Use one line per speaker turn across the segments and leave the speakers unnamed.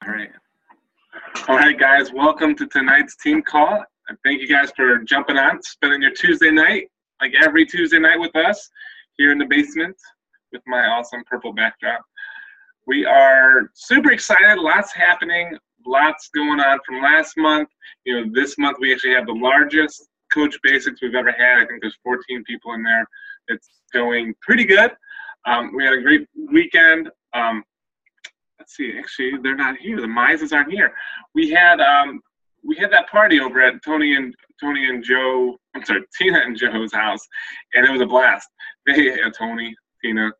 All right. All right, guys. Welcome to tonight's team call. And thank you guys for jumping on, spending your Tuesday night, like every Tuesday night with us here in the basement with my awesome purple backdrop. We are super excited. Lots happening. Lots going on from last month. This month we actually have the largest Coach Basics we've ever had. I think there's 14 people in there. It's going pretty good. We had a great weekend. Let's see, actually, they're not here. The Mises aren't here. We had that party over at Tina and Joe's house, and it was a blast. Tony, Tina.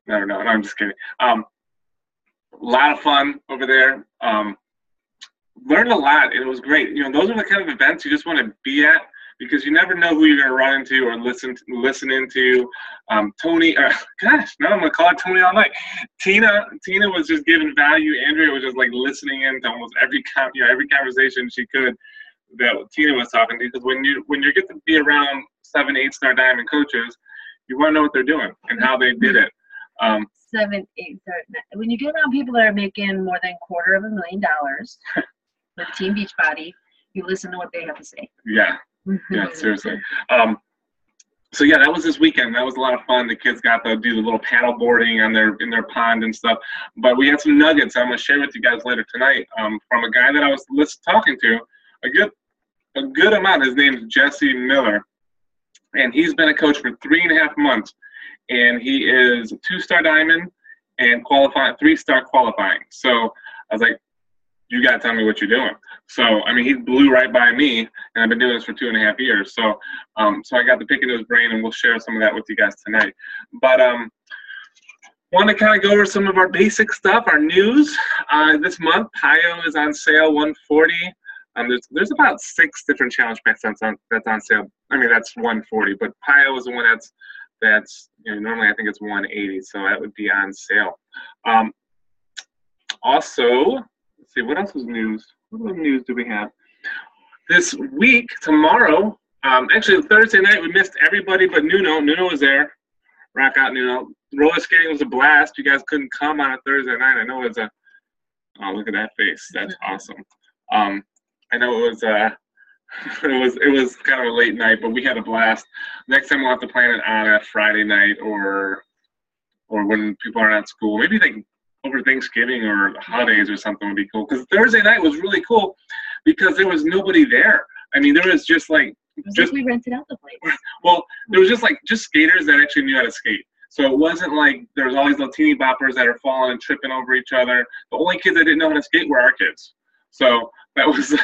No, I'm just kidding. A lot of fun over there. Learned a lot, and it was great. Those are the kind of events you just want to be at, because you never know who you're going to run into or listen into. Tony, gosh, now I'm going to call it Tony all night. Tina was just giving value. Andrea was just like listening in to almost every conversation she could that Tina was talking to. Because when you get to be around 7, 8-star diamond coaches, you want to know what they're doing and how they did it.
7, 8, 9. When you get around people that are making more than $250,000 with Team Beachbody, you listen to what they have to say.
Yeah, seriously. So yeah, that was this weekend. That was a lot of fun. The kids got to do the little paddle boarding in their pond and stuff. But we had some nuggets I'm going to share with you guys later tonight from a guy that I was talking to a good amount. His name is Jesse Miller, and he's been a coach for 3.5 months, and he is a 2-star diamond and 3-star qualifying. So I was like, you got to tell me what you're doing. So, he blew right by me, and I've been doing this for 2.5 years. So, so I got to pick into his brain, and we'll share some of that with you guys tonight. But want to kind of go over some of our basic stuff, our news. This month, PiYo is on sale, $140. There's about 6 different challenge packs that's on sale. That's $140, but PiYo is the one that's normally I think it's $180, so that would be on sale. Also, let's see, what else is news? What other news do we have? This week, tomorrow, actually Thursday night, we missed everybody but Nuno. Nuno was there. Rock out, Nuno. Roller skating was a blast. You guys couldn't come on a Thursday night. I know it was oh, look at that face. That's awesome. I know it was kind of a late night, but we had a blast. Next time we'll have to plan it on a Friday night or when people aren't at school. Maybe over Thanksgiving or holidays or something would be cool. Because Thursday night was really cool because there was nobody there. There was just like
we rented out the place.
Well, there was just skaters that actually knew how to skate. So it wasn't like there was all these little teeny boppers that are falling and tripping over each other. The only kids that didn't know how to skate were our kids. So it was a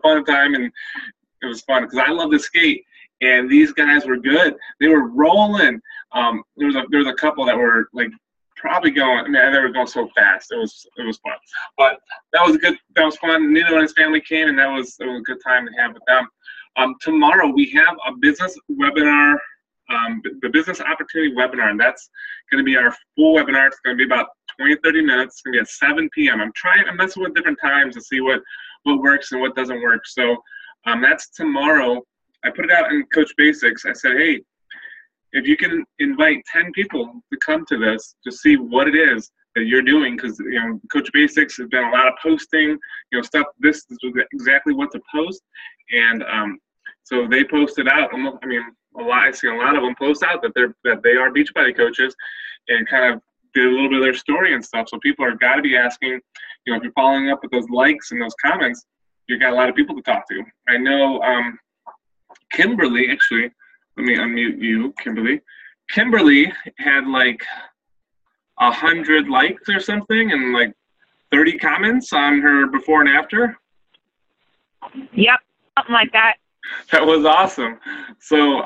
fun time, and it was fun because I love to skate, and these guys were good. They were rolling. There was a couple that were like probably going. They were going so fast. It was fun, but that was fun. Nino and his family came, and it was a good time to have with them. Tomorrow we have a business webinar. The business opportunity webinar, and that's going to be our full webinar. It's going to be about 20-30 minutes. It's going to be at 7 p.m. I'm messing with different times to see what works and what doesn't work. So that's tomorrow. I put it out in Coach Basics. I said, hey, if you can invite 10 people to come to this to see what it is that you're doing, because Coach Basics has been a lot of posting, stuff. This is exactly what to post, and so they posted out. I see a lot of them post out that they are Beachbody coaches, and kind of did a little bit of their story and stuff. So people are got to be asking, if you're following up with those likes and those comments, you got a lot of people to talk to. I know Kimberly, actually, let me unmute you, Kimberly. Kimberly had like 100 likes or something and like 30 comments on her before and after.
Yep, something like that.
That was awesome. So,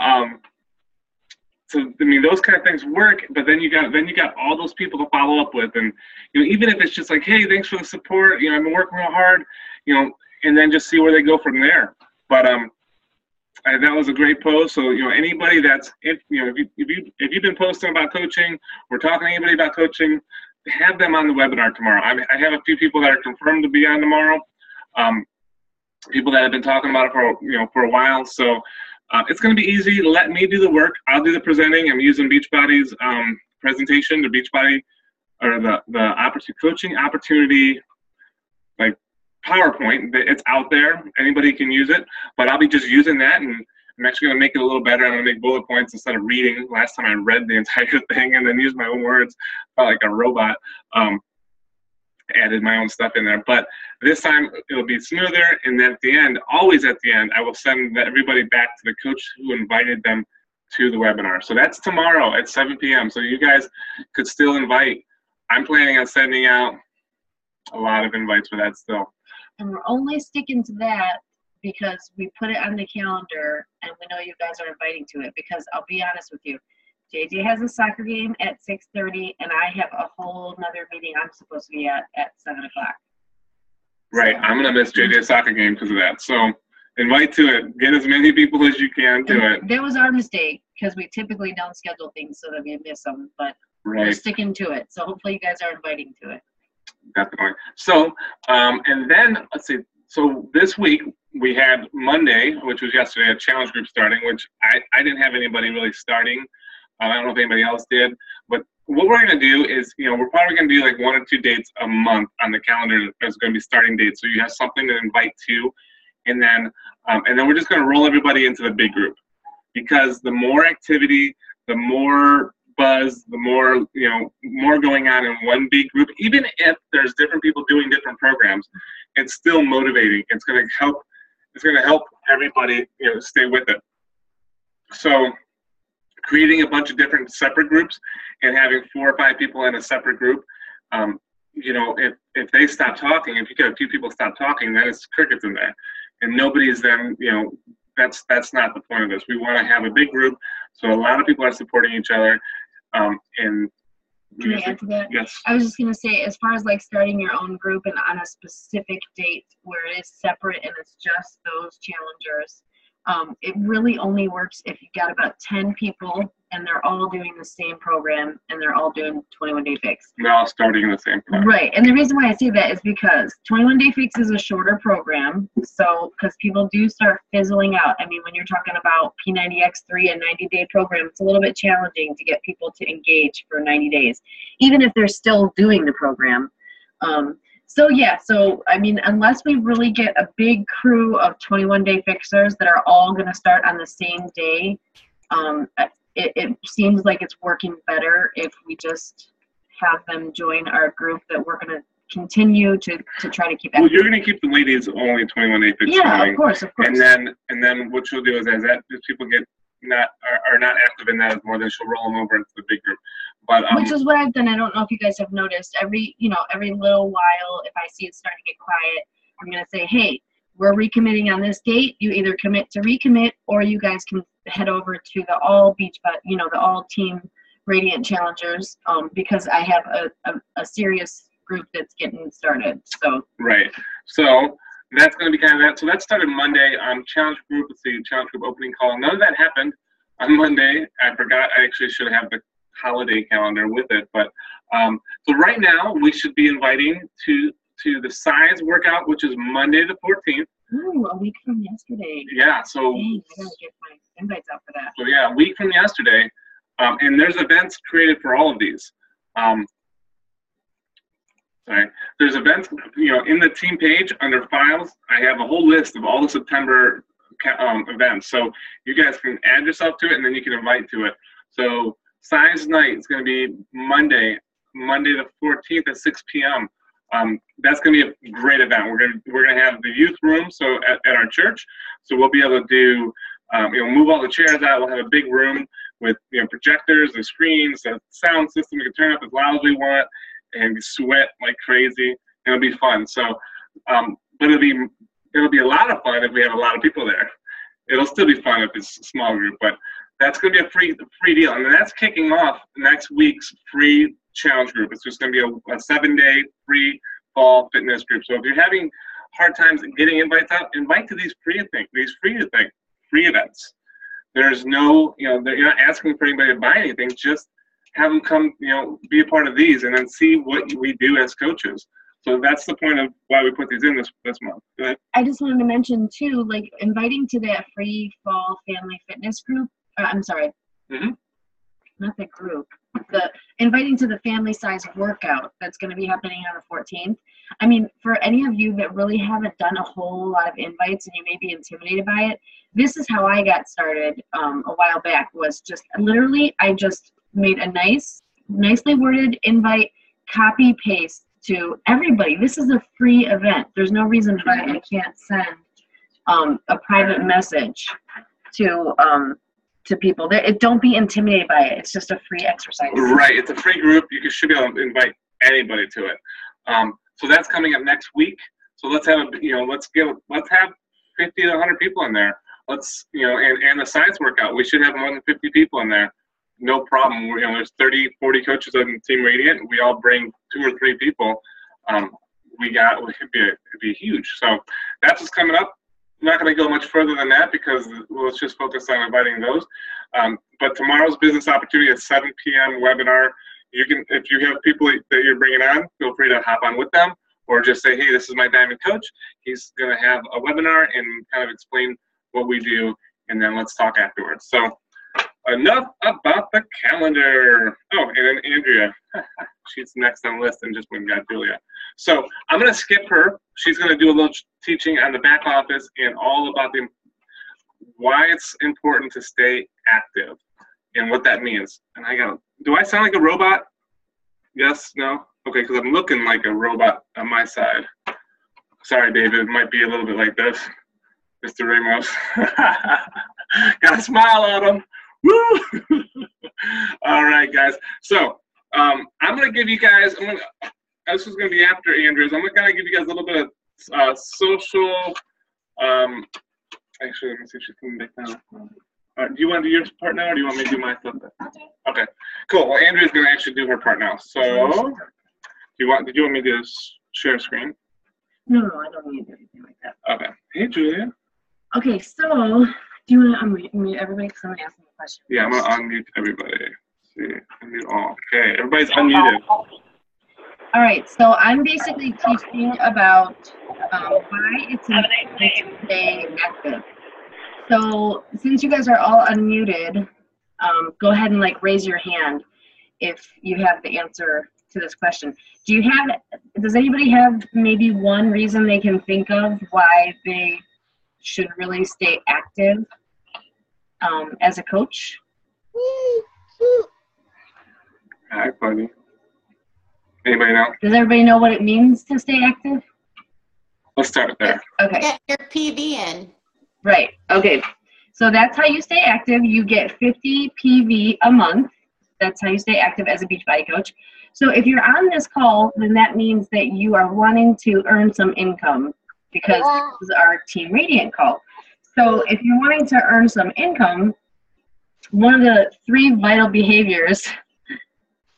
those kind of things work. But then you got all those people to follow up with, and even if it's just like, hey, thanks for the support. I've been working real hard. And then just see where they go from there. But that was a great post. So anybody that's if you've been posting about coaching or talking to anybody about coaching, have them on the webinar tomorrow. I have a few people that are confirmed to be on tomorrow. People that have been talking about it for a while. So it's going to be easy. Let me do the work. I'll do the presenting. I'm using Beachbody's presentation, the Beachbody or the coaching opportunity, like PowerPoint. It's out there. Anybody can use it, but I'll be just using that, and I'm actually going to make it a little better. I'm going to make bullet points instead of reading. Last time I read the entire thing and then used my own words, felt like a robot. Added my own stuff in there, but this time it'll be smoother. And then at the end, always at the end, I will send everybody back to the coach who invited them to the webinar. So that's tomorrow at 7 p.m. So you guys could still invite. I'm planning on sending out a lot of invites for that still.
And we're only sticking to that because we put it on the calendar and we know you guys are inviting to it, because I'll be honest with you, JJ has a soccer game at 6:30, and I have a whole nother meeting I'm supposed to be at 7 o'clock.
Right. So, I'm going to miss JJ's soccer game because of that. So invite to it. Get as many people as you can to it.
That was our mistake, because we typically don't schedule things so that we miss them, but we're sticking to it. So hopefully you guys are inviting to it.
Definitely. So, and then, let's see. So this week we had Monday, which was yesterday, a challenge group starting, which I didn't have anybody really starting. I don't know if anybody else did, but what we're going to do is, we're probably going to do like 1 or 2 dates a month on the calendar. There's going to be starting dates, so you have something to invite to, and then we're just going to roll everybody into the big group, because the more activity, the more buzz, the more more going on in one big group. Even if there's different people doing different programs, it's still motivating. It's going to help. It's going to help everybody stay with it. So, creating a bunch of different separate groups and having 4 or 5 people in a separate group, if they stop talking, if you get a few people stop talking, then it's crickets in there, and nobody's then, that's not the point of this. We want to have a big group, so a lot of people are supporting each other. And
can I add to that?
Yes.
I was just going to say, as far as like starting your own group and on a specific date where it is separate and it's just those challengers, it really only works if you've got about 10 people and they're all doing the same program and they're all doing 21 Day Fix.
They're all starting the same time.
Right. And the reason why I say that is because 21 Day Fix is a shorter program. So, because people do start fizzling out. I mean, when you're talking about P90X3 and 90-day program, it's a little bit challenging to get people to engage for 90 days, even if they're still doing the program. So I mean, unless we really get a big crew of 21 Day Fixers that are all going to start on the same day, it seems like it's working better if we just have them join our group that we're going to continue to try to keep active.
Well, you're going to keep the ladies only 21 Day Fix going.
Of course. And
then what she'll do is, as people get are not active in that as more, then she'll roll them over into the big group. But
which is what I've done. I don't know if you guys have noticed. Every little while, if I see it starting to get quiet, I'm going to say, hey, we're recommitting on this date. You either commit to recommit, or you guys can head over to the all beach, but the all team Radiant Challengers, because I have a serious group that's getting started. So
right. So that's going to be kind of that. So that started Monday. Challenge group. Let's see, challenge group opening call. None of that happened on Monday. I forgot. I actually should have the holiday calendar with it. But so right now we should be inviting to the size workout, which is Monday the 14th.
Ooh, a week from yesterday.
Yeah. So
dang, I gotta get my invites out for that.
So yeah, a week from yesterday. And there's events created for all of these. There's events, in the team page under files. I have a whole list of all the September events. So you guys can add yourself to it, and then you can invite to it. So Science Night is going to be Monday the 14th at 6 p.m. That's going to be a great event. We're going to have the youth room, so at our church. So we'll be able to do, move all the chairs out. We'll have a big room with projectors, the screens, the sound system. We can turn up as loud as we want, and sweat like crazy. It'll be fun. So, but it'll be a lot of fun if we have a lot of people there. It'll still be fun if it's a small group, but that's going to be a free deal. And that's kicking off next week's free challenge group. It's just going to be a 7-day free fall fitness group. So if you're having hard times getting invites out, invite to these free events. There's no, you're not asking for anybody to buy anything. Just have them come, be a part of these, and then see what we do as coaches. So that's the point of why we put these in this month. Go ahead.
I just wanted to mention too, like inviting to that free fall family fitness group. I'm sorry, not the group. the inviting to the family size workout that's going to be happening on the 14th. I mean, for any of you that really haven't done a whole lot of invites and you may be intimidated by it, this is how I got started a while back. Was just literally, I just made a nicely worded invite, copy paste to everybody. This is a free event. There's no reason why I can't send a private message to people. Don't be intimidated by it. It's just a free exercise.
Right. It's a free group. You should be able to invite anybody to it. So that's coming up next week. So let's have let's have 50 to 100 people in there. Let's and the science workout. We should have more than 50 people in there. No problem. There's 30, 40 coaches on Team Radiant. We all bring 2 or 3 people. It'd be huge. So that's what's coming up. I'm not going to go much further than that because let's just focus on inviting those. But tomorrow's business opportunity at 7 p.m. webinar. You can, if you have people that you're bringing on, feel free to hop on with them, or just say, hey, this is my Diamond Coach. He's going to have a webinar and kind of explain what we do, and then let's talk afterwards. So enough about the calendar. Oh, and then Andrea. She's next on the list and just went and got Julia. So I'm going to skip her. She's going to do a little teaching on the back office and all about why it's important to stay active and what that means. And do I sound like a robot? Yes? No? Okay, because I'm looking like a robot on my side. Sorry, David. It might be a little bit like this. Mr. Ramos. Got a smile at him. Woo! All right, guys. So I'm going to give you guys, this is going to be after Andrea's. I'm going to give you guys a little bit of social, actually, let me see if she's coming back now. Do you want to do your part now, or do you want me to do my stuff? Okay, cool. Well, Andrea's going to actually do her part now. So, did you want me to share screen?
No, I don't need anything like that.
Okay. Hey, Julia.
Okay, so do you want to unmute everybody? Because I'm going to ask them a question.
Yeah, I'm going to unmute everybody. See, unmute all. Okay, everybody's unmuted.
All right, so I'm basically teaching about why it's important to stay active. So since you guys are all unmuted, go ahead and raise your hand if you have the answer to this question. Does anybody have maybe one reason they can think of why they should really stay active as a coach?
Hi, buddy. Anybody know?
Does everybody know what it means to stay active?
Let's start there.
Okay.
Get your PV in.
Right. Okay. So that's how you stay active. You get 50 PV a month. That's how you stay active as a Beachbody coach. So if you're on this call, then that means that you are wanting to earn some income because this is our Team Radiant call. So if you're wanting to earn some income, one of the 3 vital behaviors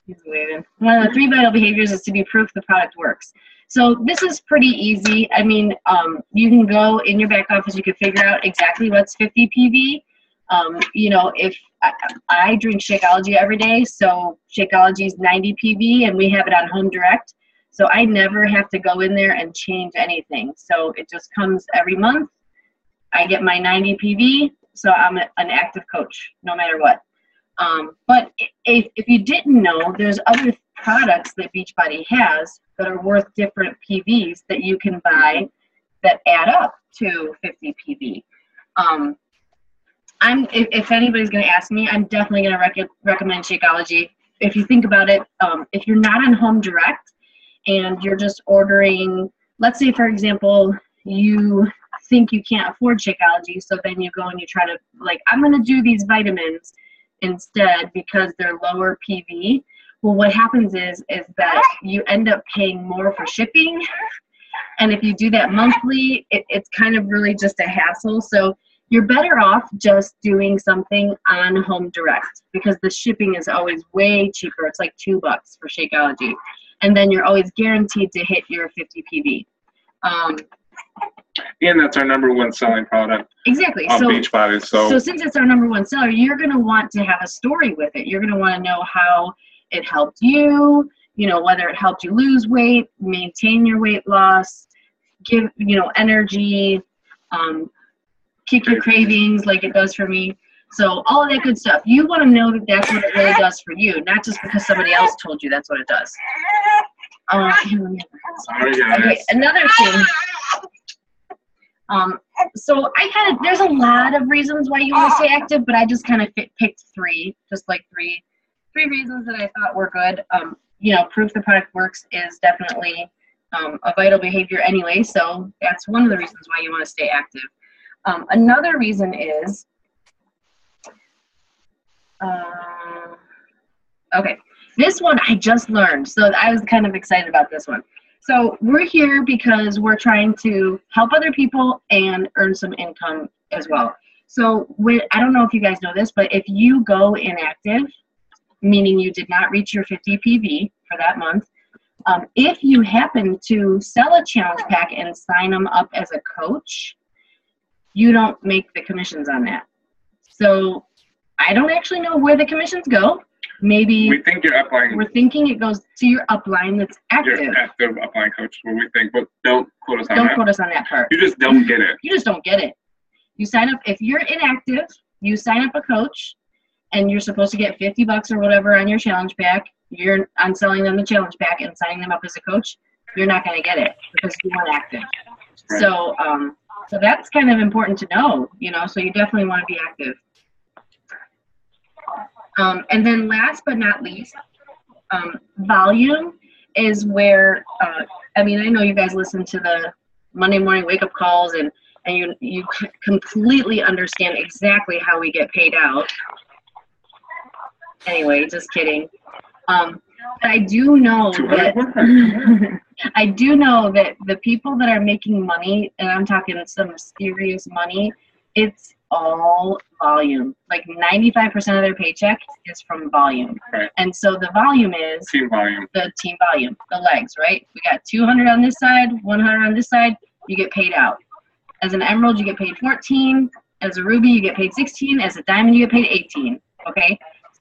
is to be proof the product works. So this is pretty easy. I mean, you can go in your back office, you can figure out exactly what's 50 PV. If I drink Shakeology every day, so Shakeology is 90 PV and we have it on Home Direct. So I never have to go in there and change anything. So it just comes every month. I get my 90 PV, so I'm an active coach no matter what. But if you didn't know, there's other products that Beachbody has that are worth different PVs that you can buy that add up to 50 PV. If anybody's going to ask me, I'm definitely going to recommend Shakeology. If you think about it, if you're not on Home Direct and you're just ordering, let's say, for example, you think you can't afford Shakeology, so then you go and you try to, I'm going to do these vitamins instead because they're lower PV. Well, what happens is that you end up paying more for shipping. And if you do that monthly, it's kind of really just a hassle. So you're better off just doing something on Home Direct because the shipping is always way cheaper. It's like $2 for Shakeology. And then you're always guaranteed to hit your 50 PV.
And that's our #1 selling product.
Exactly.
On Beachbody. So
since it's our #1 seller, you're going to want to have a story with it. You're going to want to know how it helped you, whether it helped you lose weight, maintain your weight loss, give, energy, kick your cravings like it does for me. So all of that good stuff. You want to know that that's what it really does for you, not just because somebody else told you that's what it does.
Sorry, guys.
Okay, another thing. So there's a lot of reasons why you want to stay active, but I just kind of picked three reasons that I thought were good. Proof the product works is definitely a vital behavior anyway, so that's one of the reasons why you want to stay active. Another reason is, okay, this one I just learned, so I was kind of excited about this one. So we're here because we're trying to help other people and earn some income as well. So I don't know if you guys know this, but if you go inactive, meaning you did not reach your 50 PV for that month, if you happen to sell a challenge pack and sign them up as a coach, you don't make the commissions on that. So I don't actually know where the commissions go. Maybe
we think your upline.
We're thinking it goes to your upline that's active.
Your active upline coach, what we think, but don't quote us on that.
Don't quote us on that part.
You just don't get it.
You just don't get it. You sign up, if you're inactive, you sign up a coach, and you're supposed to get $50 or whatever on your challenge pack. You're on selling them the challenge pack and signing them up as a coach. You're not going to get it because you weren't active. Right. So that's kind of important to know, so you definitely want to be active. And then last but not least, volume is where, I know you guys listen to the Monday morning wake-up calls and you completely understand exactly how we get paid out. Anyway, just kidding. But I do know that I do know that the people that are making money, and I'm talking some serious money, it's all volume. Like 95% of their paycheck is from volume.
Right.
And so the volume is
team volume.
The team volume, the legs, right? We got 200 on this side, 100 on this side, you get paid out. As an emerald, you get paid 14. As a ruby, you get paid 16. As a diamond, you get paid 18. Okay?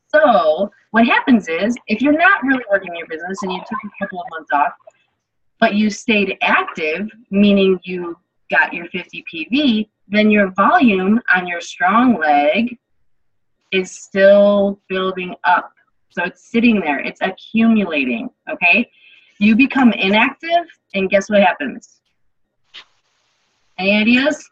So what happens is, if you're not really working your business and you took a couple of months off, but you stayed active, meaning you got your 50 PV, then your volume on your strong leg is still building up. So it's sitting there. It's accumulating, okay? You become inactive, and guess what happens? Any ideas?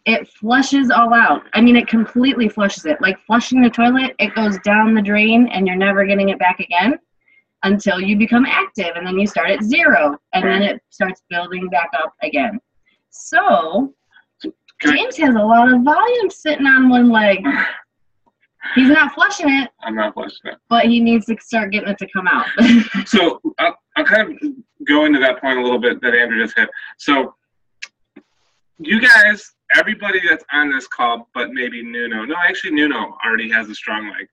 It flushes all out. It completely flushes it. Like flushing the toilet, it goes down the drain, and you're never getting it back again until you become active, and then you start at 0, and then it starts building back up again. So James has a lot of volume sitting on one leg. He's not flushing it.
I'm not flushing it.
But he needs to start getting it to come out.
So I'll kind of go into that point a little bit that Andrew just hit. So you guys, everybody that's on this call, but maybe Nuno. No, actually Nuno already has a strong leg.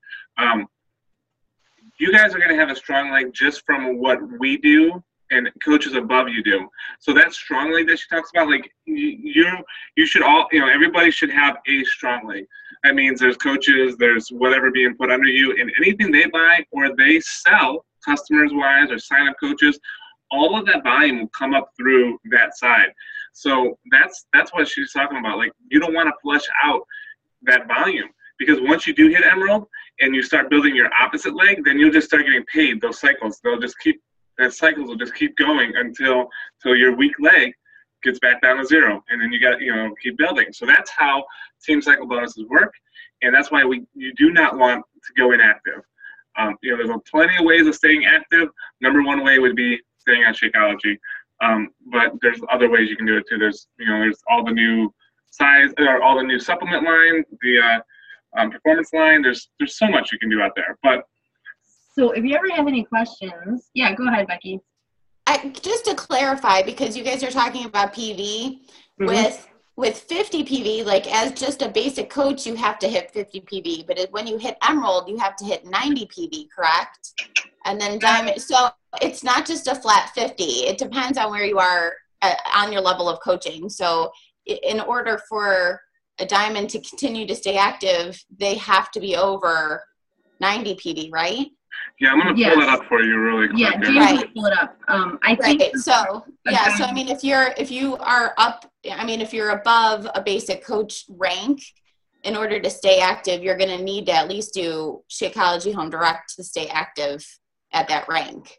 You guys are going to have a strong leg just from what we do and coaches above you do. So that strong leg that she talks about, like you should all, everybody should have a strong leg. That means there's coaches, there's whatever being put under you, and anything they buy or they sell, customers-wise or sign-up coaches, all of that volume will come up through that side. So that's what she's talking about. Like, you don't want to flush out that volume, because once you do hit emerald and you start building your opposite leg, then you'll just start getting paid those cycles. The cycles will just keep going until your weak leg gets back down to 0, and then you got keep building. So that's how team cycle bonuses work, and that's why you do not want to go inactive. There's plenty of ways of staying active. Number one way would be staying on Shakeology, but there's other ways you can do it too. There's all the new all the new supplement line, the performance line. There's so much you can do out there, but.
So if you ever have any questions, yeah, go ahead, Becky.
Just to clarify, because you guys are talking about PV, with 50 PV, like as just a basic coach, you have to hit 50 PV, but when you hit emerald, you have to hit 90 PV, correct? And then diamond, so it's not just a flat 50. It depends on where you are on your level of coaching. So in order for a diamond to continue to stay active, they have to be over 90 PV, right?
Yeah, I'm going to pull that up for you really quick.
Yeah, James will pull it up. I think
so. Yeah, so if you are up, if you're above a basic coach rank, in order to stay active, you're going to need to at least do Shakeology Home Direct to stay active at that rank.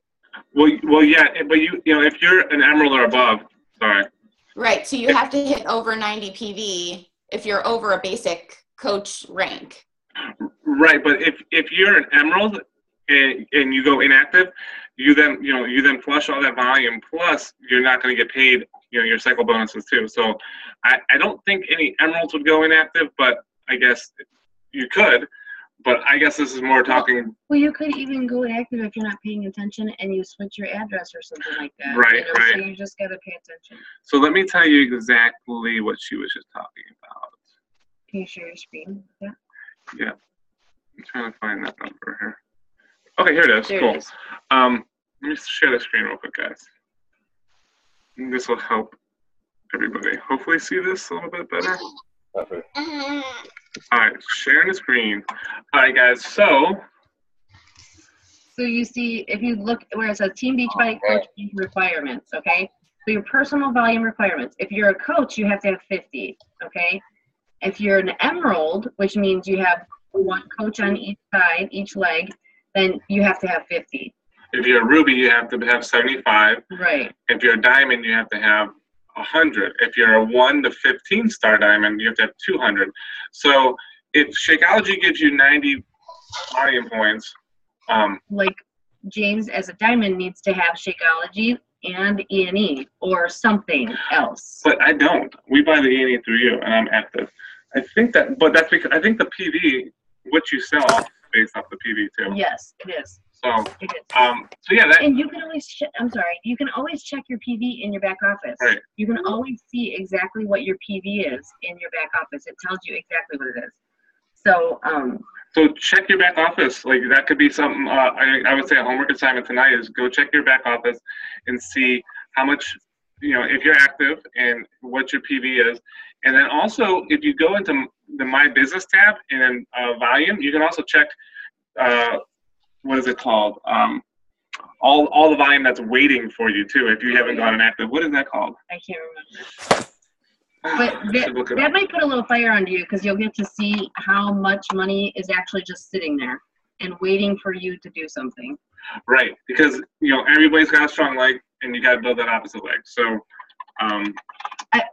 Well, yeah, but you know, if you're an emerald or above, sorry.
Right, so you have to hit over 90 PV if you're over a basic coach rank.
Right, but if you're an emerald and you go inactive, you then flush all that volume. Plus, you're not going to get paid, your cycle bonuses too. So, I don't think any emeralds would go inactive, but I guess you could. But I guess this is more talking.
Well, you could even go active if you're not paying attention and you switch your address or something like that.
Right, right.
So you just got to pay attention.
So let me tell you exactly what she was just talking about.
Can you share your screen? Yeah.
Yeah. I'm trying to find that number here. Okay, here it is.
There
cool.
it is.
Let me share the screen real quick, guys. And this will help everybody. Hopefully see this a little bit better.
Perfect.
All right, sharing the screen. All right, guys, so
you see, if you look where it says Team Beachbody Coach requirements, okay? So your personal volume requirements. If you're a coach, you have to have 50, okay? If you're an emerald, which means you have one coach on each side, each leg, then you have to have 50.
if you're a ruby, you have to have 75.
Right.
If you're a diamond, you have to have 100. If you're a 1 to 15 star diamond, you have to have 200. So if Shakeology gives you 90 volume points,
like James as a diamond needs to have Shakeology and E&E or something else.
but I don't. We buy the E&E through you, and I'm active. I think that, but that's because I think the PV, what you sell, is based off the PV too.
Yes, it is.
So,
It is.
so yeah, that.
And you can always, you can always check your PV in your back office.
Right.
You can always see exactly what your PV is in your back office. It tells you exactly what it is. So,
So check your back office. Like that could be something. I would say a homework assignment tonight is go check your back office and see how much, if you're active and what your PV is. And then also, if you go into the My Business tab and then volume, you can also check. What is it called? All the volume that's waiting for you too. If you haven't gone inactive, what is that called?
I can't remember. But that might put a little fire under you because you'll get to see how much money is actually just sitting there and waiting for you to do something.
Right, because everybody's got a strong leg, and you got to build that opposite leg. So,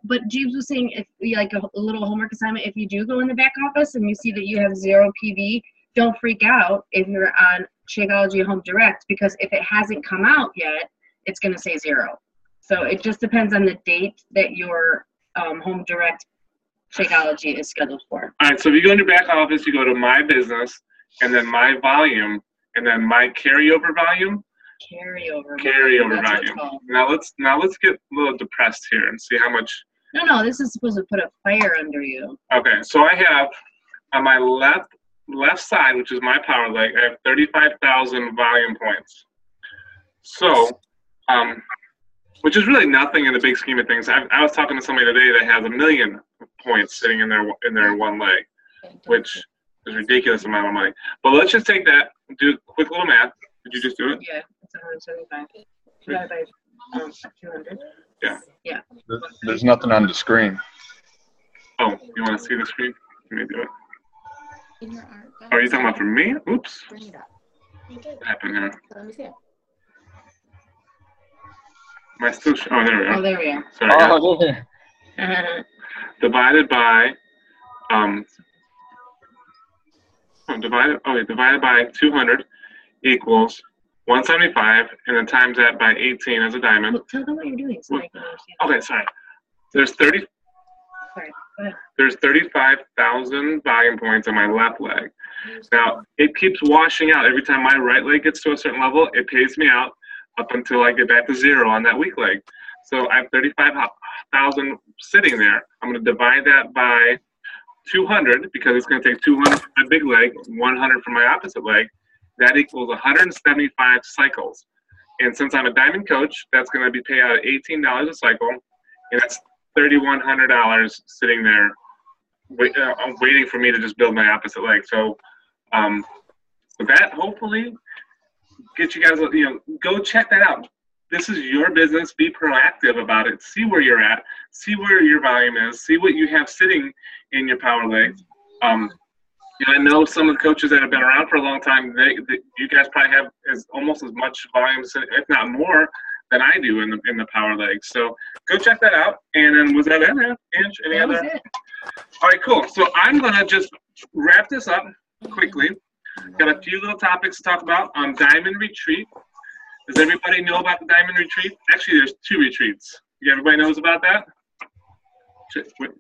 but James was saying, if like a little homework assignment, if you do go in the back office and you see that you have 0 PV, don't freak out if you're on Shakeology Home Direct, because if it hasn't come out yet, it's going to say 0. So it just depends on the date that your Home Direct Shakeology is scheduled for.
All right, so if you go in your back office, you go to My Business, and then My Volume, and then My Carryover Volume.
Carryover
volume. Now let's get a little depressed here and see how much.
No, this is supposed to put a fire under you.
Okay, so I have on my left side, which is my power leg, I have 35,000 volume points. So, which is really nothing in the big scheme of things. I was talking to somebody today that has 1 million points sitting in their one leg, which is a ridiculous amount of money. But let's just take that and do a quick little math. Did you just do it?
Yeah, it's 175 divided by 200.
Yeah.
Yeah.
There's nothing on the screen.
Oh, you want to see the screen? Let me do it.
In your art.
Oh, are you talking about for me? Oops.
Bring it up.
What happened here?
Let me see it.
Am I still? Oh, there we
Oh,
are.
there we are.
Sorry. guys.
Oh, yeah.
Divided by divided by 200 equals 175, and then times that by 18 as a diamond.
Well, tell them what you're doing so they can understand.
Okay, sorry. There's 30.
Sorry. Go ahead.
There's 35,000 volume points on my left leg. Now it keeps washing out every time my right leg gets to a certain level. It pays me out up until I get back to 0 on that weak leg. So I have 35,000 sitting there. I'm going to divide that by 200 because it's going to take 200 for my big leg, 100 for my opposite leg. That equals 175 cycles. And since I'm a diamond coach, that's going to be paid out at $18 a cycle, and that's $3,100 sitting there waiting for me to just build my opposite leg. So, so that hopefully gets you guys, go check that out. This is your business. Be proactive about it. See where you're at. See where your volume is. See what you have sitting in your power leg, I know some of the coaches that have been around for a long time. You guys probably have almost as much volume, if not more, than I do in the power legs. So go check that out. And then was that it? Ange? Any
That
other?
was it.
All right, cool. So I'm gonna just wrap this up quickly. Got a few little topics to talk about. Diamond Retreat. Does everybody know about the Diamond Retreat? Actually, there's 2 retreats. Everybody knows about that?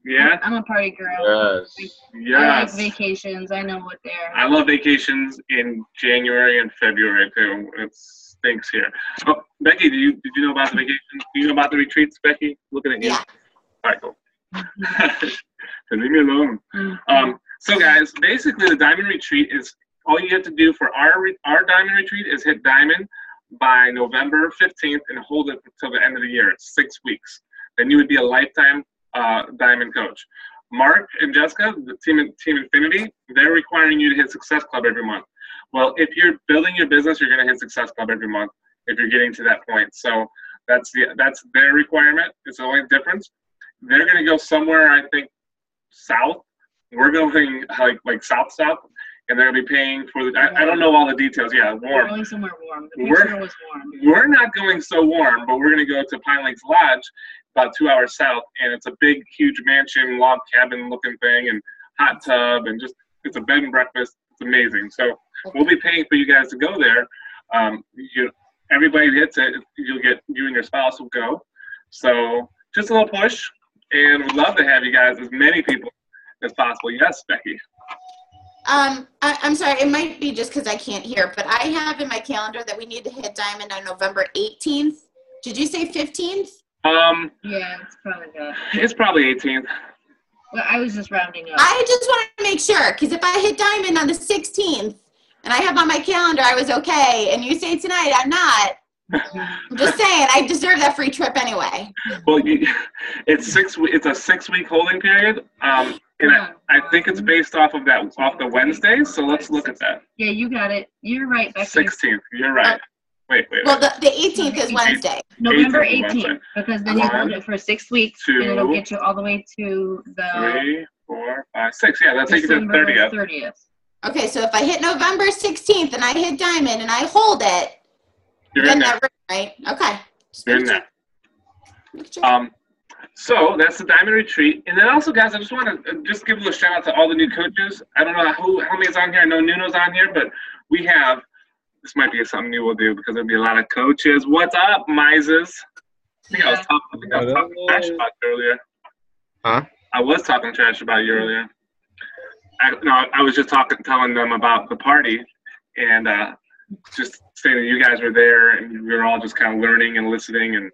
Yeah?
I'm a party girl.
Yes.
I like
Yes.
vacations. I know what they're.
I love vacations in January and February too. It stinks here. Oh, Becky, did you know about the vacations? Do you know about the retreats, Becky? Looking at you.
Yeah.
All right, cool. Leave me alone. So guys, basically the Diamond Retreat is all you have to do for our Diamond Retreat is hit Diamond by November 15th and hold it until the end of the year. It's 6 weeks. Then you would be a lifetime Diamond coach. Mark and Jessica, the team Infinity, they're requiring you to hit Success Club every month. Well, if you're building your business, you're going to hit Success Club every month if you're getting to that point. So that's their requirement. It's the only difference. They're going to go somewhere, I think, south. We're going like south, and they're going to be paying for the. I don't know all the details. Yeah,
We're
warm.
going somewhere warm. The picture was warm.
We're not going so warm, but we're going to go to Pine Lakes Lodge, about 2 hours south, and it's a big, huge mansion, log cabin looking thing, and hot tub, and just it's a bed and breakfast. It's amazing. So we'll be paying for you guys to go there. Everybody who hits it, you and your spouse will go. So just a little push, and we'd love to have you guys, as many people as possible. Yes, Becky.
I'm sorry, it might be just because I can't hear, but I have in my calendar that we need to hit Diamond on November 18th. Did you say 15th?
Yeah, it's probably that.
It's probably 18th.
Well, I was just rounding up.
I just wanted to make sure, because if I hit Diamond on the 16th, and I have on my calendar I was okay, and you say tonight I'm not, I'm just saying, I deserve that free trip anyway.
Well, it's a 6-week holding period, and I think it's based off the Wednesdays. So let's look at that.
Yeah, you got it. You're right, Becky.
16th. You're right. Wait.
Well, the 18th is Wednesday.
November
18th is
18th, because then you hold it for 6 weeks, and it'll get you all the way to the
3, 4, 5, 6. Yeah, that's taking to the
December
30th.
30th.
Okay, so if I hit November 16th and I hit Diamond and I hold it,
You're in there.
Right? Okay.
You're in there. So that's the Diamond Retreat. And then also, guys, I just want to just give a little shout out to all the new coaches. I don't know how many is on here. I know Nuno's on here, but we have, this might be something new we'll do because there'll be a lot of coaches. What's up, Mises? I think I was talking trash about you earlier.
Huh?
I was talking trash about you earlier. I was just telling them about the party, and just saying that you guys were there, and we were all just kind of learning and listening, and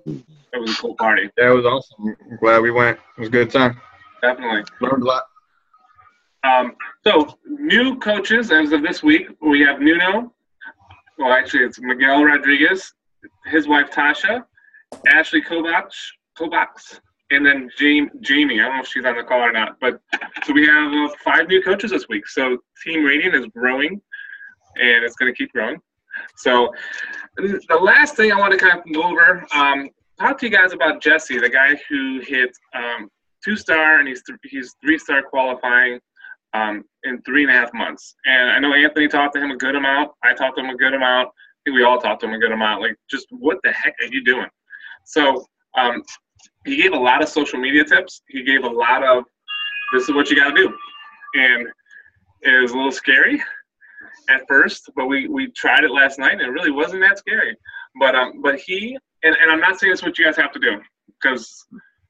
it was a cool party.
Yeah, it was awesome. I'm glad we went. It was a good time.
Definitely.
Learned a lot.
So, new coaches as of this week, we have Nuno. Well, actually, it's Miguel Rodriguez, his wife Tasha, Ashley Kovacs, and then Jamie. I don't know if she's on the call or not. But so we have 5 new coaches this week. So team rating is growing, and it's going to keep growing. So the last thing I want to kind of go over, talk to you guys about Jesse, the guy who hit 2-star, and he's 3-star qualifying in 3.5 months. And I know Anthony talked to him a good amount. I talked to him a good amount. I think we all talked to him a good amount. Like, just what the heck are you doing? So he gave a lot of social media tips. He gave a lot of, this is what you got to do. And it was a little scary at first, but we tried it last night, and it really wasn't that scary. But he, and I'm not saying it's what you guys have to do, because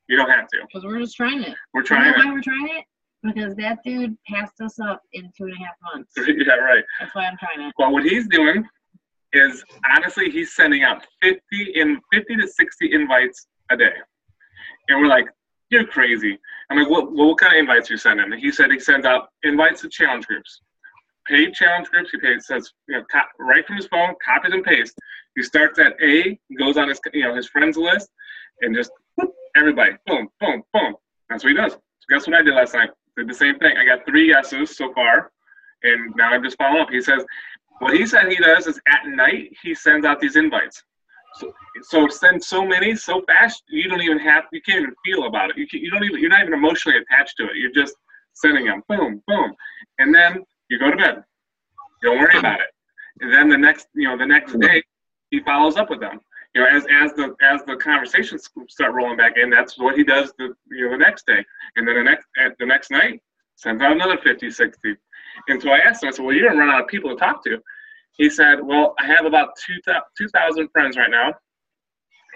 you don't have to.
Because we're just trying it.
We're trying
You know
it.
why we're trying it? Because that dude passed us up in 2.5 months.
Yeah, right.
That's why I'm trying it.
Well, what he's doing is, honestly, he's sending out 50 to 60 invites a day. And we're like, you're crazy. I'm like, what kind of invites are you sending? And he said he sends out invites to challenge groups. Paid challenge groups. He says, right from his phone, copies and pastes. He starts at A, goes on his friends list, and just whoop, everybody, boom, boom, boom. That's what he does. So guess what I did last night? Did the same thing. I got 3 yeses so far, and now I'm just following up. He says, what he said he does is at night he sends out these invites. So send so many so fast you can't even feel about it. You're not even emotionally attached to it. You're just sending them, boom, boom. And then you go to bed. Don't worry about it. And then the next day, he follows up with them. As the conversations start rolling back in, that's what he does the next day. And then the next night, sends out another 50, 60. And so I asked him, I said, well, you're going to run out of people to talk to. He said, well, I have about 2,000 friends right now.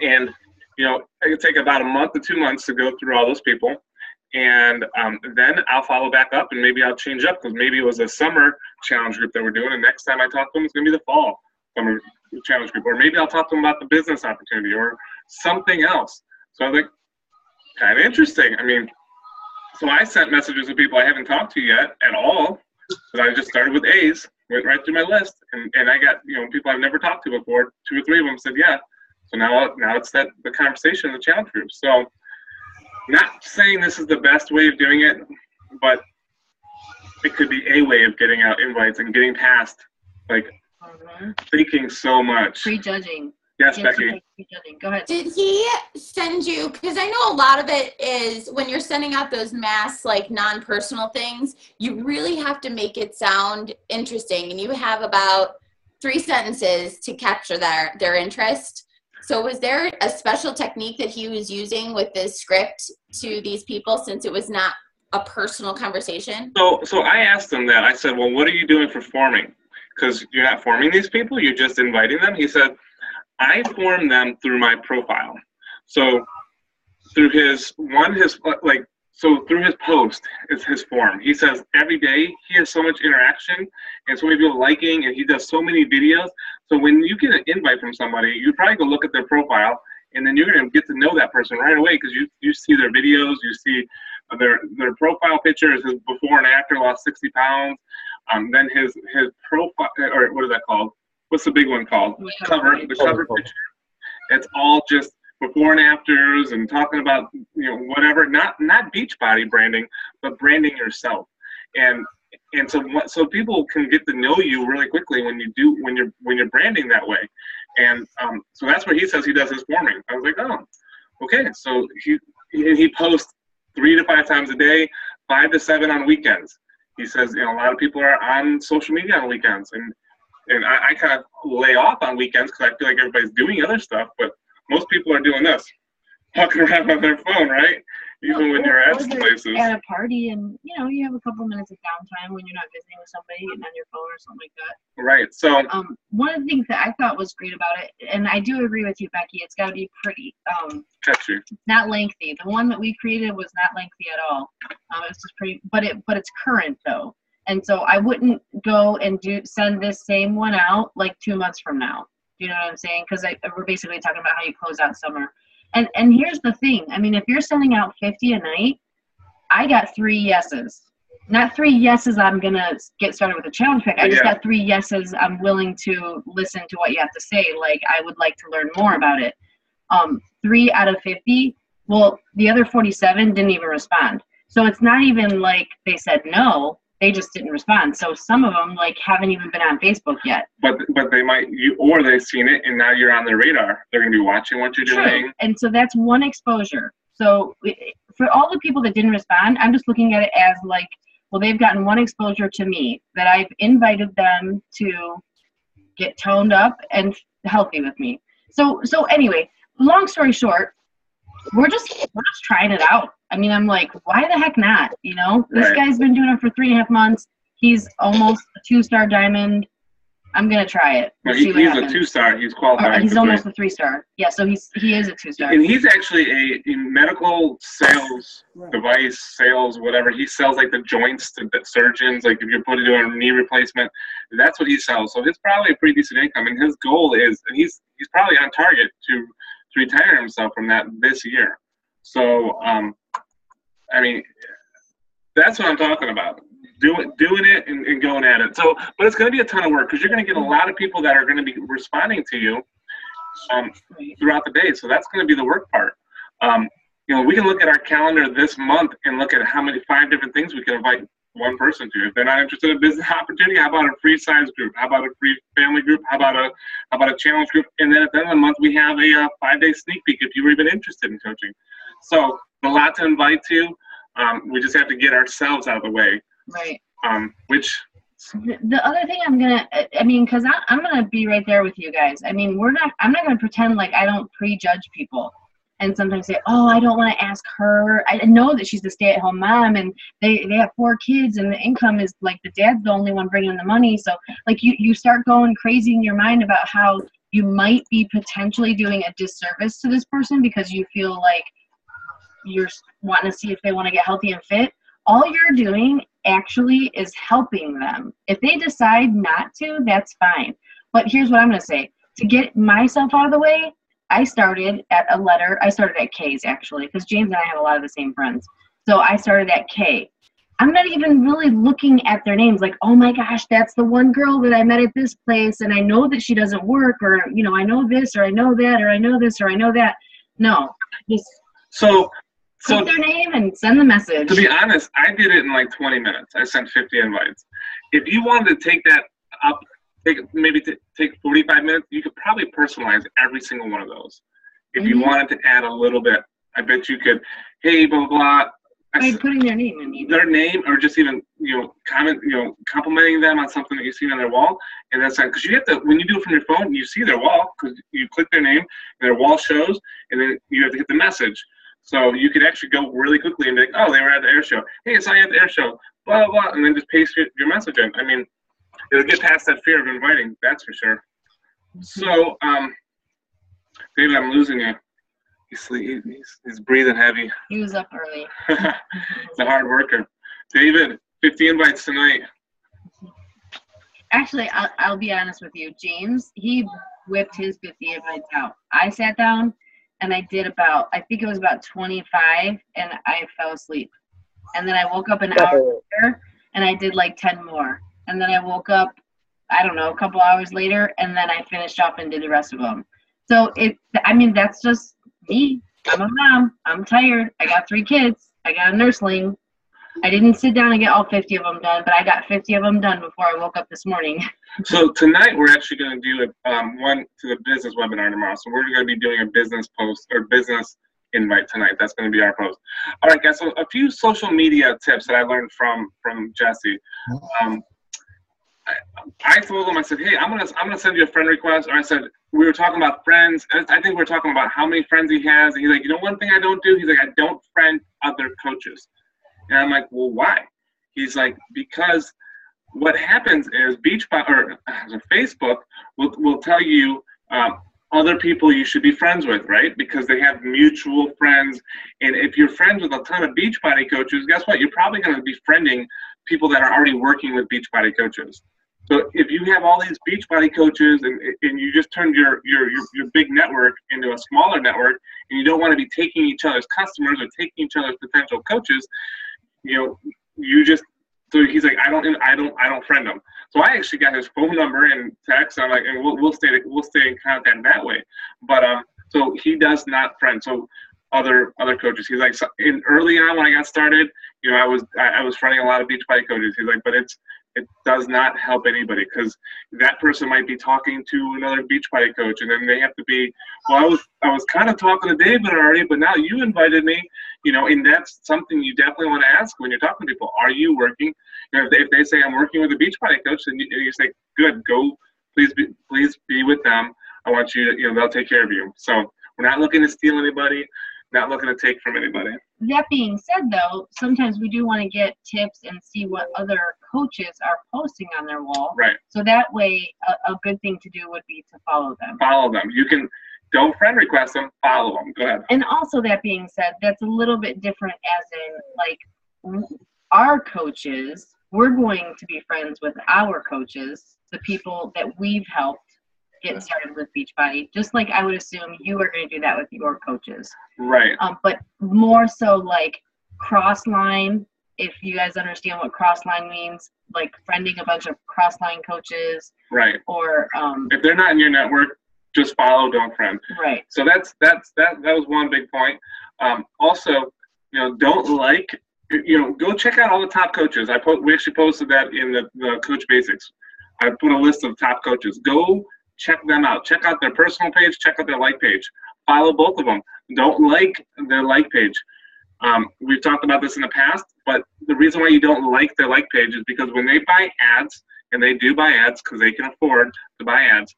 And, it could take about a month to 2 months to go through all those people. And then I'll follow back up, and maybe I'll change up, because maybe it was a summer challenge group that we're doing. And next time I talk to them, it's going to be the fall summer challenge group. Or maybe I'll talk to them about the business opportunity or something else. So I was like, kind of interesting. I mean, so I sent messages to people I haven't talked to yet at all, because I just started with A's, went right through my list, and I got people I've never talked to before. 2 or 3 of them said yeah. So now it's the conversation in the challenge group. So not saying this is the best way of doing it, but it could be a way of getting out invites and getting past thinking so much.
Prejudging.
Yes, Becky.
Go ahead.
Did he send you, because I know a lot of it is when you're sending out those mass, non-personal things, you really have to make it sound interesting. And you have about 3 sentences to capture their interest. So was there a special technique that he was using with this script to these people, since it was not a personal conversation?
So I asked him that. I said, well, what are you doing for forming? Because you're not forming these people, you're just inviting them. He said, I form them through my profile. So through through his post is his form. He says every day he has so much interaction and so many people liking, and he does so many videos. So when you get an invite from somebody, you probably go look at their profile, and then you're going to get to know that person right away, because you see their videos, you see their profile pictures, his before and after, lost 60 pounds. Then his profile, or what is that called? What's the big one called? The cover picture. It's all just before and afters and talking about whatever. Not Beachbody branding, but branding yourself. And so people can get to know you really quickly when you're branding that way. And so that's where he says he does his forming. I was like, oh, okay. So he posts 3 to 5 times a day, 5 to 7 on weekends. He says, a lot of people are on social media on weekends, and I kind of lay off on weekends because I feel like everybody's doing other stuff, but most people are doing this, walking around on their phone, right? Even when you're at places.
At a party, and you have a couple minutes of downtime when you're not visiting with somebody, getting on your phone or something like that.
Right. So
one of the things that I thought was great about it, and I do agree with you, Becky, it's got to be pretty.
Catchy.
Not lengthy. The one that we created was not lengthy at all. It's just pretty, but it's current though. And so I wouldn't go and send this same one out 2 months from now. Do you know what I'm saying? Because we're basically talking about how you close out summer. And here's the thing. I mean, if you're sending out 50 a night, I got 3 yeses. Not 3 yeses I'm going to get started with a challenge pack. I just got 3 yeses I'm willing to listen to what you have to say. I would like to learn more about it. 3 out of 50, well, the other 47 didn't even respond. So it's not even like they said no. They just didn't respond. So some of them haven't even been on Facebook yet. But
they might, or they've seen it and now you're on their radar. They're going to be watching what you're doing.
And so that's one exposure. So for all the people that didn't respond, I'm just looking at it as well, they've gotten one exposure to me that I've invited them to get toned up and healthy with me. So anyway, long story short, we're just trying it out. I mean, I'm like, why the heck not? This guy's been doing it for 3.5 months. He's almost a 2-star diamond. I'm gonna try it.
He's a 2-star. He's qualified.
He's almost a 3-star. Yeah, so he is a 2-star.
And he's actually a medical sales device sales, whatever. He sells the joints to the surgeons. If you're putting doing a knee replacement, that's what he sells. So it's probably a pretty decent income. And his goal is, and he's probably on target to retire himself from that this year. So, I mean, that's what I'm talking about. Doing it and going at it. So, but it's going to be a ton of work because you're going to get a lot of people that are going to be responding to you throughout the day. So that's going to be the work part. We can look at our calendar this month and look at 5 different things we can invite one person to. If they're not interested in a business opportunity, how about a free science group? How about a free family group? How about a challenge group? And then at the end of the month, we have a 5-day sneak peek if you were even interested in coaching. So a lot to invite to. We just have to get ourselves out of the way.
Right.
Which
The other thing because I'm gonna be right there with you guys. I mean, I'm not gonna pretend like I don't prejudge people, and sometimes say, oh, I don't want to ask her. I know that she's a stay-at-home mom, and they have 4 kids, and the income is like the dad's the only one bringing in the money. So like you start going crazy in your mind about how you might be potentially doing a disservice to this person because you feel like you're wanting to see if they want to get healthy and fit. All you're doing actually is helping them. If they decide not to, that's fine. But here's what I'm going to say. To get myself out of the way, I started at K's actually, because James and I have a lot of the same friends. So I started at K. I'm not even really looking at their names like, oh my gosh, that's the one girl that I met at this place, and I know that she doesn't work, or, you know, I know this, or I know that, or I know this, or I know that. No, just click their name and send the message.
To be honest, I did it in like 20 minutes. I sent 50 invites. If you wanted to take that up, take 45 minutes, you could probably personalize every single one of those. If you wanted to add a little bit, I bet you could, hey, blah, blah, blah.
By putting their name in.
Their name, or just even, complimenting them on something that you see on their wall. And that's because you have to, when you do it from your phone, you see their wall, because you click their name, and their wall shows, and then you have to hit the message. So you could actually go really quickly and be like, oh, they were at the air show. Hey, I saw you at the air show, blah, blah, blah, and then just paste your message in. I mean, it'll get past that fear of inviting, that's for sure. So, David, I'm losing you. He's breathing heavy.
He was up early.
He's a hard worker. David, 50 invites tonight.
Actually, I'll be honest with you. James, he whipped his 50 invites out. I sat down and I did I think it was about 25, and I fell asleep. And then I woke up an hour later and I did like 10 more. And then I woke up, I don't know, a couple hours later, and then I finished off and did the rest of them. So that's just me. I'm a mom. I'm tired. I got 3 kids. I got a nursling. I didn't sit down and get all 50 of them done, but I got 50 of them done before I woke up this morning.
So tonight we're actually going to do one to the business webinar tomorrow. So we're going to be doing a business post or business invite tonight. That's going to be our post. All right, guys. So a few social media tips that I learned from Jesse. I told him, I said, hey, I'm gonna send you a friend request. Or I said, we were talking about friends. I think we were talking about how many friends he has. And he's like, you know, one thing I don't do. He's like, I don't friend other coaches. And I'm like, well, why? He's like, because what happens is Facebook will tell you other people you should be friends with, right? Because they have mutual friends. And if you're friends with a ton of Beachbody coaches, guess what? You're probably going to be friending people that are already working with Beachbody coaches. So if you have all these Beachbody coaches and you just turned your big network into a smaller network, and you don't want to be taking each other's customers or taking each other's potential coaches, so he's like, I don't friend him. So I actually got his phone number and text. I'm like, and we'll stay in contact that way. But so he does not friend. So other coaches. He's like, early on when I got started, I was friending a lot of Beachbody coaches. He's like, but it does not help anybody, because that person might be talking to another Beachbody coach, and then they have to be, well, I was kind of talking to David already, but now you invited me, and that's something you definitely want to ask when you're talking to people. Are you working? If they say I'm working with a Beachbody coach, then you say, good, go, please be with them. I want you to, they'll take care of you. So we're not looking to steal anybody, not looking to take from anybody.
That being said, though, sometimes we do want to get tips and see what other coaches are posting on their wall.
Right.
So that way, a good thing to do would be to follow them.
Follow them. You can, don't friend request them, follow them. Go ahead.
And also, that being said, that's a little bit different as in, like, our coaches, we're going to be friends with our coaches, the people that we've helped get started with Beachbody, just like I would assume you are going to do that with your coaches.
Right.
But more so like cross-line, if you guys understand what cross-line means, like friending a bunch of cross-line coaches.
Right.
Or
if they're not in your network, just follow, don't friend.
Right.
So that was one big point. Also, don't go check out all the top coaches. We actually posted that in the Coach Basics. I put a list of top coaches. Go check them out. Check out their personal page. Check out their like page. Follow both of them. Don't like their like page. We've talked about this in the past, but the reason why you don't like their like page is because when they buy ads, and they do buy ads because they can afford to buy ads,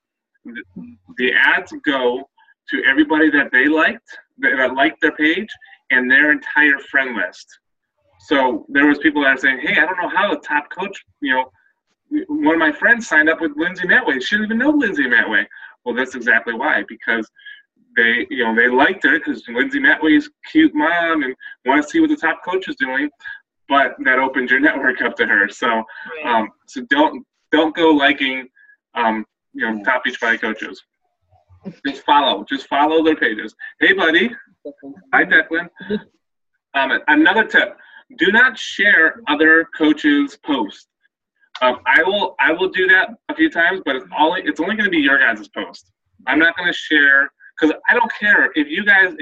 the ads go to everybody that they liked, that liked their page, and their entire friend list. So there was people that are saying, hey, I don't know how a top coach, one of my friends signed up with Lindsay Matway. She didn't even know Lindsay Matway. Well, that's exactly why, because they liked her because Lindsay Matway's cute mom and want to see what the top coach is doing, but that opened your network up to her. So, so don't go liking, top Beachbody coaches. Just follow their pages. Hey, buddy. Hi, Declan. Another tip: do not share other coaches' posts. I will do that a few times, but it's only going to be your guys' post. I'm not going to share, because I don't care if you guys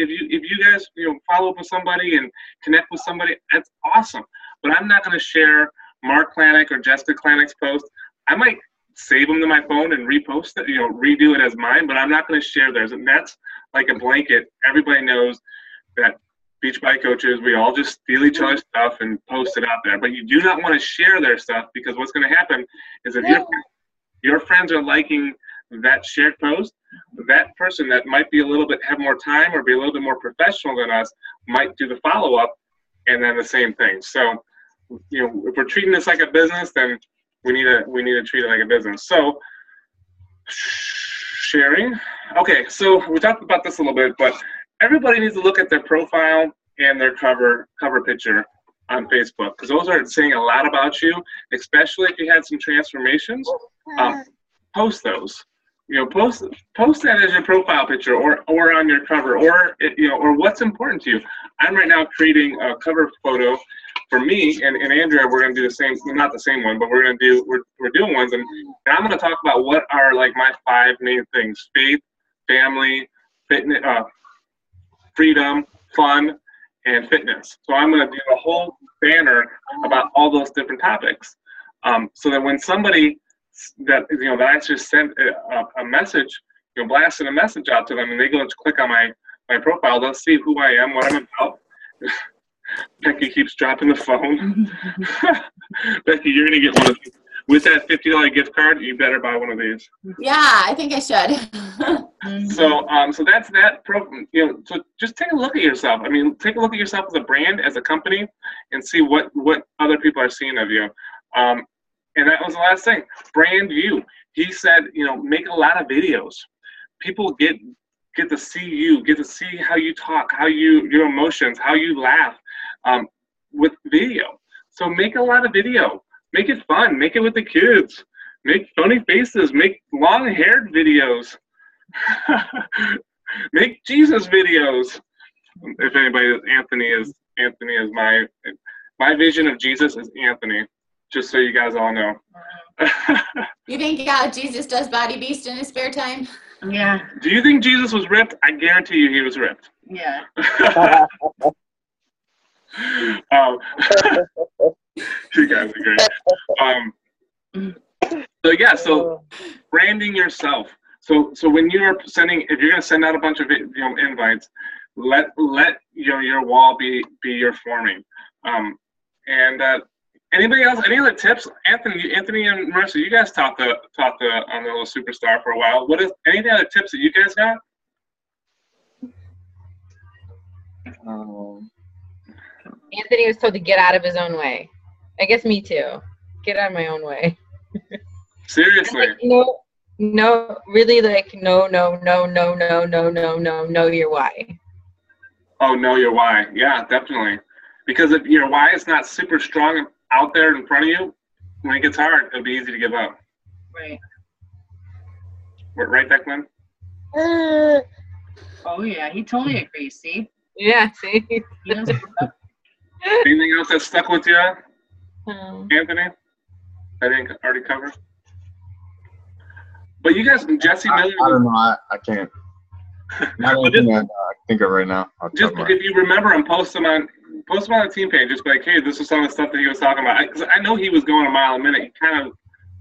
follow up with somebody and connect with somebody. That's awesome, but I'm not going to share Mark Klanick or Jessica Klanick's post. I might save them to my phone and repost it, redo it as mine, but I'm not going to share theirs. And that's like a blanket. Everybody knows that Beachbody coaches, we all just steal each other's stuff and post it out there. But you do not want to share their stuff, because what's going to happen is if your friends are liking that shared post, that person that might be have more time or be a little bit more professional than us might do the follow-up and then the same thing. So, if we're treating this like a business, then we need to treat it like a business. So, sharing. Okay, so we talked about this a little bit, but everybody needs to look at their profile and their cover picture on Facebook, because those are saying a lot about you, especially if you had some transformations. Post those. Post that as your profile picture or on your cover, or what's important to you. I'm right now creating a cover photo for me and Andrea. We're going to do the same, not the same one, but we're doing ones, and I'm going to talk about what are like my 5 main things: faith, family, fitness, freedom, fun, and fitness. So I'm going to do a whole banner about all those different topics, so that when somebody that I just sent a message, blasting a message out to them, and they go and click on my profile, they'll see who I am, what I'm about. Becky keeps dropping the phone. Becky, you're going to get one of these. With that $50 gift card, you better buy one of these.
Yeah, I think I should.
So that's that. So just take a look at yourself. I mean, take a look at yourself as a brand, as a company, and see what other people are seeing of you. And that was the last thing. Brand you. He said, make a lot of videos. People get to see you, get to see how you talk, your emotions, how you laugh, with video. So make a lot of video. Make it fun. Make it with the kids. Make funny faces. Make long-haired videos. Make Jesus videos. If anybody, Anthony is my vision of Jesus is Anthony. Just so you guys all know.
You think Jesus does Body Beast in his spare time?
Yeah.
Do you think Jesus was ripped? I guarantee you he was ripped.
Yeah.
You guys are great. So branding yourself. So when you're if you're gonna send out a bunch of invites, let your wall be your forming. Anybody else? Any other tips? Anthony and Marissa, you guys talked on the little superstar for a while. Any other tips that you guys got?
Anthony was told to get out of his own way. I guess me too. Get out of my own way.
Seriously.
No, really, like no, know your why.
Oh, know your why. Yeah, definitely. Because if your why is not super strong out there in front of you, when it gets hard, it'll be easy to give up.
Right.
Right, Declan?
Oh, yeah. He totally agrees, see?
Yeah, see?
He doesn't give up.
Anything else that stuck with you, Anthony? I think already covered. But you guys, Jesse Miller.
I don't know. I can't. Not anything I think of right now.
Just if you remember him, post them on the team page. Just be like, hey, this is some of the stuff that he was talking about. Because I know he was going a mile a minute. He kind of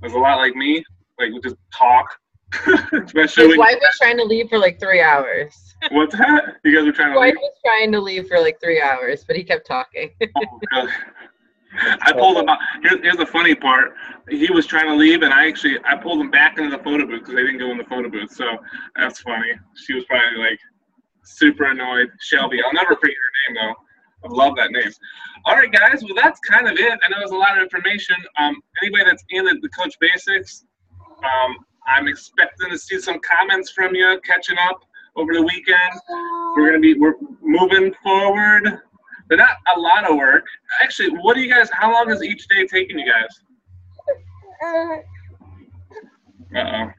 was a lot like me. Like, we just talk Especially
His
when,
wife was trying to leave for like 3 hours.
what's that? You guys were trying
His
to
wife
leave?
was trying to leave for like 3 hours, but he kept talking.
Oh, really? I pulled him out. Here's the funny part. He was trying to leave, and I pulled him back into the photo booth because they didn't go in the photo booth. So that's funny. She was probably like super annoyed. Shelby. I'll never forget her name though. I love that name. All right, guys. Well, that's kind of it. I know there's a lot of information. Anybody that's in the Coach Basics, I'm expecting to see some comments from you, catching up over the weekend. We're moving forward. They're not a lot of work. Actually, how long is each day taking you guys? Uh-oh.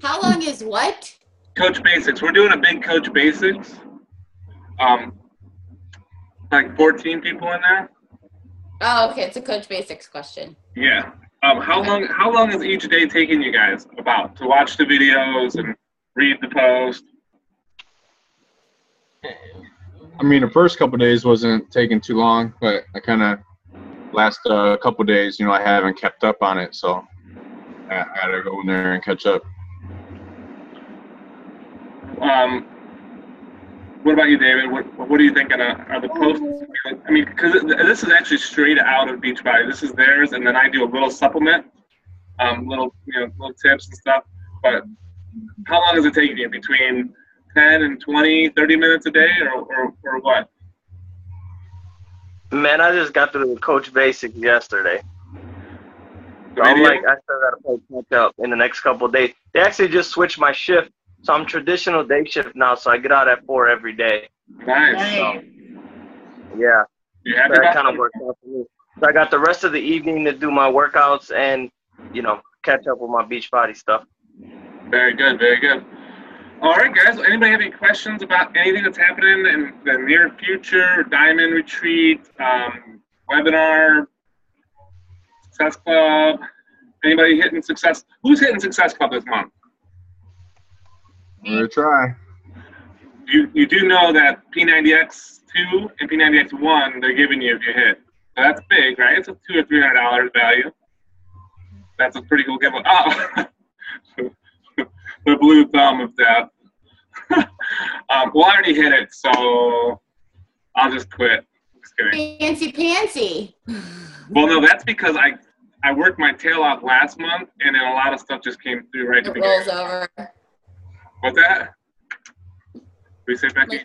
How long is what?
Coach Basics. We're doing a big Coach Basics. Like 14 people in there.
Oh, okay. It's a Coach Basics question.
Yeah. How long is each day taking you guys about to watch the videos and read the post?
I mean, the first couple of days wasn't taking too long, but I kind of last couple of days, I haven't kept up on it, so I got to go in there and catch up.
What about you, David? What are you thinking? Are the posts? I mean, because this is actually straight out of Beachbody. This is theirs, and then I do a little supplement, little tips and stuff. But how long is it taking you? Between 10 and 20, 30 minutes a day, or what?
Man, I just got through the Coach Basics yesterday. So I'm
Video?
like, I still got to play catch up in the next couple of days. They actually just switched my shift. So I'm traditional day shift now, so I get out at 4 every day.
Nice.
So, yeah.
You happy
So that
about
kind of works out for me. So I got the rest of the evening to do my workouts and, catch up with my Beachbody stuff.
Very good, very good. All right, guys. Anybody have any questions about anything that's happening in the near future? Diamond Retreat, webinar, Success Club? Anybody hitting Success? Who's hitting Success Club this month?
We're going to try.
You do know that P90X2 and P90X1 they're giving you if you hit. So that's big, right? It's a $200 or $300 value. That's a pretty cool giveaway. Oh, the blue thumb of death. Well, I already hit it, so I'll just quit. Just kidding.
Fancy pantsy.
Well, no, that's because I worked my tail off last month, and then a lot of stuff just came through right at the
It
beginning.
rolls over.
What's that? What do you say, Becky?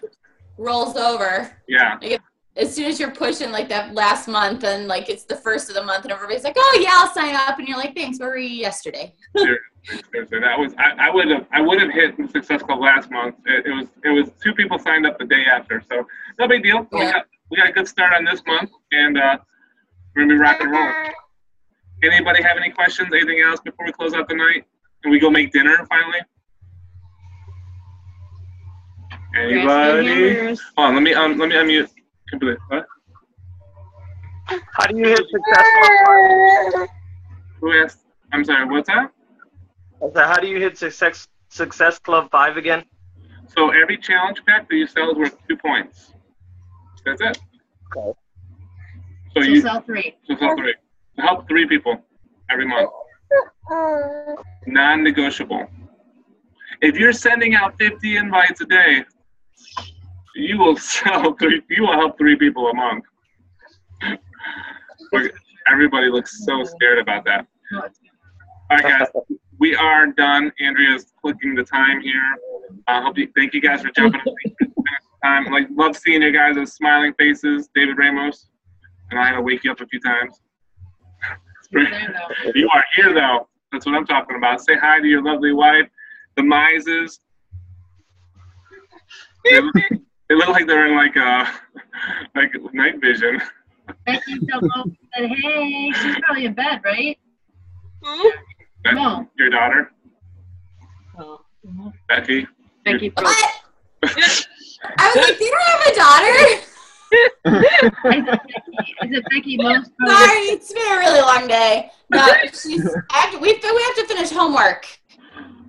Rolls over.
Yeah.
Like as soon as you're pushing like that last month and like it's the first of the month and everybody's like, oh yeah, I'll sign up, and you're like, thanks, where were you yesterday?
Seriously, that was I would have hit the Success Club last month. It was 2 people signed up the day after, so no big deal.
Yeah.
We got a good start on this month, and we're gonna be rock and roll. Anybody have any questions? Anything else before we close out the night? And we go make dinner finally. Anybody? Hold on, let me unmute. What?
How do you hit Success Club?
Who asked? I'm sorry. What's that?
I said, how do you hit Success Club 5 again?
So every challenge pack that you sell is worth 2 points. That's it.
Okay.
So
So
you
sell 3.
so sell 3. Help 3 people every month. Non-negotiable. If you're sending out 50 invites a day, you will sell 3. You will help 3 people a month. Everybody looks so scared about that. All right, guys, we are done. Andrea's clicking the time here. Thank you guys for jumping on. Love seeing your guys' smiling faces, David Ramos, and I had to wake you up a few times. You are here though. That's what I'm talking about. Say hi to your lovely wife, the Mises. They look like they're in like night vision.
Becky said, hey, she's probably in bed, right?
That's
No.
your daughter, Becky.
Becky.
What? I was like, you don't have a daughter?
Is it Becky Most?
Sorry, it's been a really long day. No, we have to finish homework.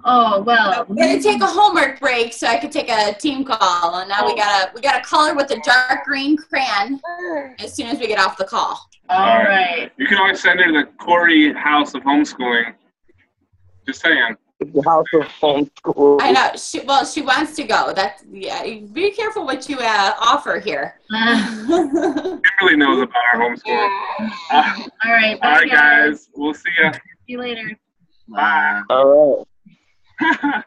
Oh, well.
We're gonna take a homework break so I could take a team call, and now we gotta color with a dark green crayon as soon as we get off the call.
All right.
You can always send her to the Corey House of Homeschooling. Just saying.
the house of homeschool.
I know. She wants to go. That's yeah. Be careful what you offer here.
Kimberly knows about our homeschool.
All right. Bye,
All right, guys. We'll see ya.
See you later.
Bye.
All right.